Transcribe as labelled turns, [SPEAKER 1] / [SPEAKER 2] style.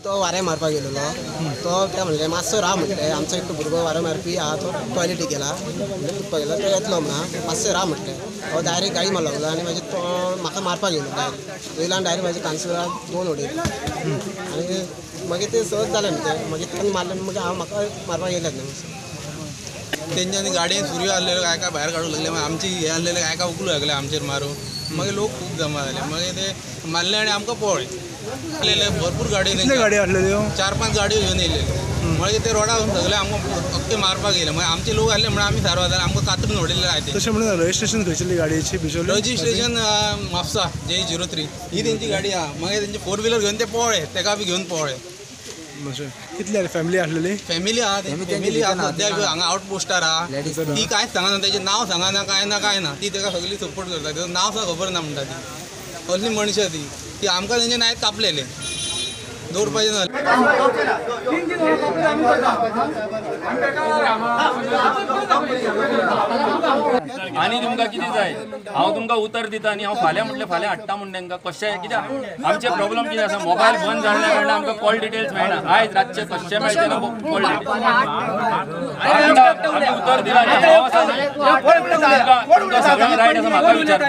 [SPEAKER 1] तो वारें मारपाक गेलेलो तो ते म्हणले मातसो राव म्हटलें आमचो एक भुरगो वारो मारपी आहा तो टॉयलेटी गेला पळयलो तो येतलो म्हणा मातसो राव म्हटलें हो डायरेक्ट गाडी मारलो लागलो आनी मागीर तो म्हाका मारपाक गेलो डायरेक्ट वयल्यान डायरेक्ट म्हाजे कानसुराक 2 उडयले आनी मागीर ते सहज जालें न्ही तें मागीर ताणें मारलें आनी मागीर हांव म्हाका मारपाक येयलें न्ही
[SPEAKER 2] तेंच्यांनी गाडयेन सुरयो आहलेलो काय काय भायर काडूंक लागले मागीर आमची हे आहलेले काय काय उखलूंक लागले आमचेर मारून मागीर लोक खूब जमा जाले मागीर ते मारले आनी आमकां पळय भरपूर गाडी
[SPEAKER 3] आहलेल्यो
[SPEAKER 2] 4-5 गाडयो घेवन येयलेले मागीर ते रोडार सगळे आमकां अख्खे मारपाक येयले मागीर आमचे लोक आहले म्हणून आमी सारवां जाल्यार आमकां कातरून उडयले आयते
[SPEAKER 3] तशें म्हणून रजिस्ट्रेशन खंयसरली गाडयेची बिचोली
[SPEAKER 2] रजिस्ट्रेशन म्हापसा J03 ही तेंची गाडी आहा मागीर तेंची 4 व्हिलर घेवन ते पळय तेका बी घेवन पळय
[SPEAKER 3] कितली फॅमिली आहलेली
[SPEAKER 2] फॅमिली आहा फॅमिली आहा सद्या हांगा आउटपोस्टार आहा ती कांयच सांगना तेजें नांव सांगना काय ना ती तेका सगळी सपोर्ट करता तेजो नांव सुद्दां खबर ना म्हणटा ती असली मनशां ती आमकां तेंचे नायत कापलेले दवरपाचें ना
[SPEAKER 4] आनी तुमकां कितें जाय हांव तुमकां उतर दिता आनी हांव फाल्यां म्हटलें फाल्यां हाडटा म्हण तांकां कशें कित्याक आमचे प्रॉब्लम कितें आसा मोबायल बंद जाल्ल्या कारणान आमकां कॉल डिटेल्स मेळना आयज रातचे कशें मेळचे ना कॉल आमी उतर दिला तुमकां सगळ्यांक रायट आसा म्हाका विचारता